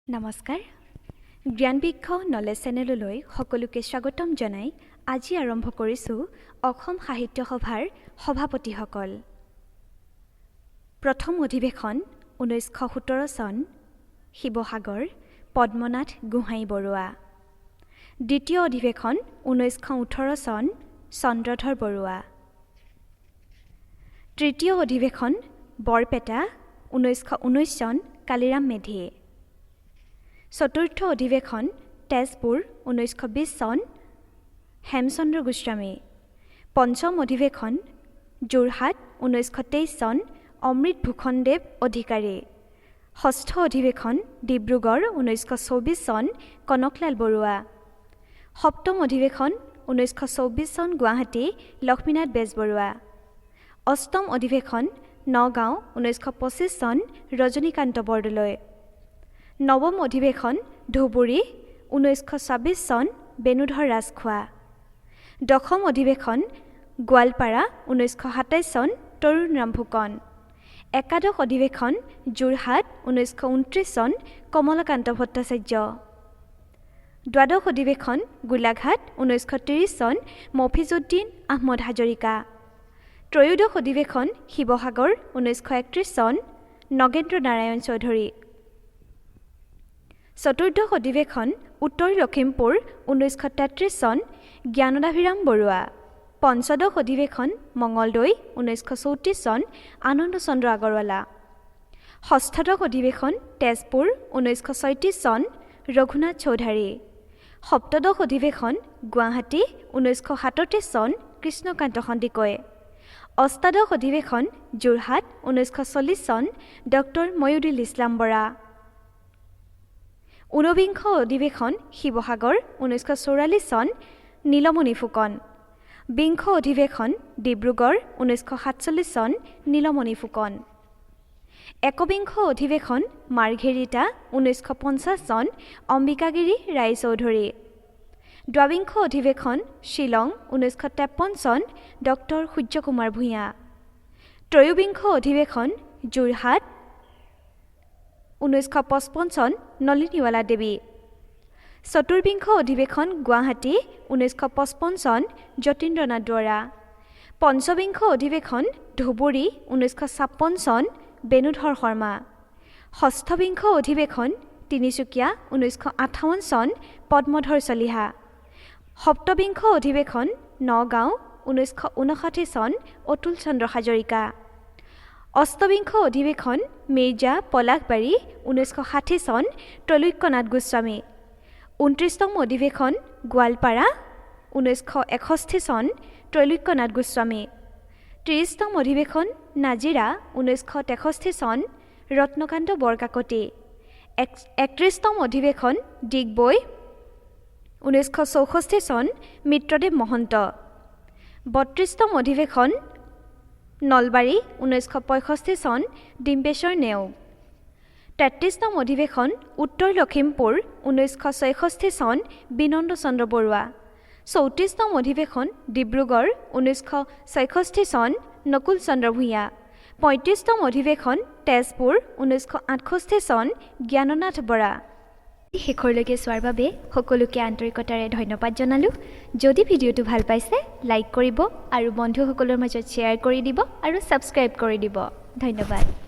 নমস্কাৰ জ্ঞানবৃক্ষ নলেজ চেনেললৈ সকলোকে স্বাগতম জনাই আজি আৰম্ভ কৰিছো অসম সাহিত্য সভাৰ সভাপতিসকল। প্ৰথম অধিৱেশন 1917 চন শিৱসাগৰ পদ্মনাথ গোহাঁই বৰুৱা। দ্বিতীয় অধিৱেশন 1918 চন চন্দ্ৰধৰ বৰুৱা। তৃতীয় অধিৱেশন বৰপেটা 1919 চন কালিৰাম মেধি। চতুৰ্থ অধিৱেশন তেজপুৰ 1920 চন হেমচন্দ্ৰ গোস্বামী। পঞ্চম অধিৱেশন যোৰহাট 1923 চন অমৃত ভূষণদেৱ অধিকাৰী। ষষ্ঠ অধিৱেশন ডিব্ৰুগড় 1924 চন কনকলাল বৰুৱা। সপ্তম অধিৱেশন 1924 চন গুৱাহাটী লক্ষ্মীনাথ বেজবৰুৱা। অষ্টম অধিৱেশন নগাঁও 1925 চন ৰজনীকান্ত বৰদলৈ। নৱম অধিৱেশন ধুবুৰী 1926 চন বেণুধৰ ৰাজখোৱা। দশম অধিৱেশন গোৱালপাৰা 1927 চন তৰুণৰাম ফুকন। একাদশ অধিৱেশন যোৰহাট 1929 চন কমলাকান্ত ভট্টাচাৰ্য। দ্বাদশ অধিৱেশন গোলাঘাট 1930 চন মফিজুদ্দিন আহমদ হাজৰিকা। ত্ৰয়োদশ অধিৱেশন শিৱসাগৰ 1931 চন নগেন্দ্ৰ নাৰায়ণ চৌধুৰী। চতুৰ্দশ অধিৱেশন উত্তৰ লখিমপুৰ 1933 চন জ্ঞানদাভিৰাম বৰুৱা। পঞ্চদশ অধিৱেশন মঙলদৈ 1934 চন আনন্দ চন্দ্ৰ আগৰৱালা। ষষ্ঠদশ অধিৱেশন তেজপুৰ 1936 চন ৰঘুনাথ চৌধাৰী। সপ্তদশ অধিৱেশন গুৱাহাটী 1937 চন কৃষ্ণকান্ত সন্দিকৈ। অষ্টাদশ অধিৱেশন যোৰহাট 1940 চন ডক্টৰ ময়ুদুল ইছলাম বৰা। ঊনবিংশ অধিৱেশন শিৱসাগৰ 1944 চন নীলমণি ফুকন। বিংশ অধিৱেশন ডিব্ৰুগড় 1947 চন নীলমণি ফুকন। একবিংশ অধিৱেশন মাৰ্ঘেৰিটা 1950 চন অম্বিকাগিৰি ৰায়চৌধুৰী। দ্বাবিংশ অধিৱেশন শ্বিলং 1953 চন ডক্টৰ সূৰ্যকুমাৰ ভূঞা। ত্ৰয়োবিংশ অধিৱেশন যোৰহাট 1955 চন নলিনীৱালা দেৱী। চতুৰ্বিংশ অধিৱেশন গুৱাহাটী 1955 চন যতীন্দ্ৰনাথ দুৱৰা। পঞ্চবিংশ অধিৱেশন ধুবুৰী 1956 চন বেণুধৰ শৰ্মা। ষষ্ঠবিংশ অধিৱেশন তিনিচুকীয়া 1958 চন পদ্মধৰ চলিহা। সপ্তবিংশ অধিৱেশন নগাঁও 1959 চন অতুল চন্দ্ৰ হাজৰিকা। অষ্টবিংশ অধিৱেশন মিৰ্জা পলাশবাৰী 1960 চন ত্ৰৈলোক্যনাথ গোস্বামী। 29তম অধিৱেশন গোৱালপাৰা 1961 চন ত্ৰৈলোক্যনাথ গোস্বামী। 30তম অধিৱেশন নাজিৰা 1963 চন ৰত্নকান্ত বৰকাকতি। 31তম অধিৱেশন ডিগবৈ 1964 চন মিত্ৰদেৱ মহন্ত। 32তম অধিৱেশন নলবাৰী 1965 চন ডিম্বেশ্বৰ নেওগ। 33তম অধিৱেশন উত্তৰ লখিমপুৰ 1966 চন বিনন্দ চন্দ্ৰ বৰুৱা। 34তম অধিৱেশন ডিব্ৰুগড় 1966 চন নকুল চন্দ্ৰ ভূঞা। 35তম অধিৱেশন তেজপুৰ 1968 চন জ্ঞাননাথ বৰা। শেষৰলৈকে চোৱাৰ বাবে সকলোকে আন্তৰিকতাৰে ধন্যবাদ জনালোঁ। যদি ভিডিঅ'টো ভাল পাইছে লাইক কৰিব আৰু বন্ধুসকলৰ মাজত শ্বেয়াৰ কৰি দিব আৰু ছাবস্ক্ৰাইব কৰি দিব। ধন্যবাদ।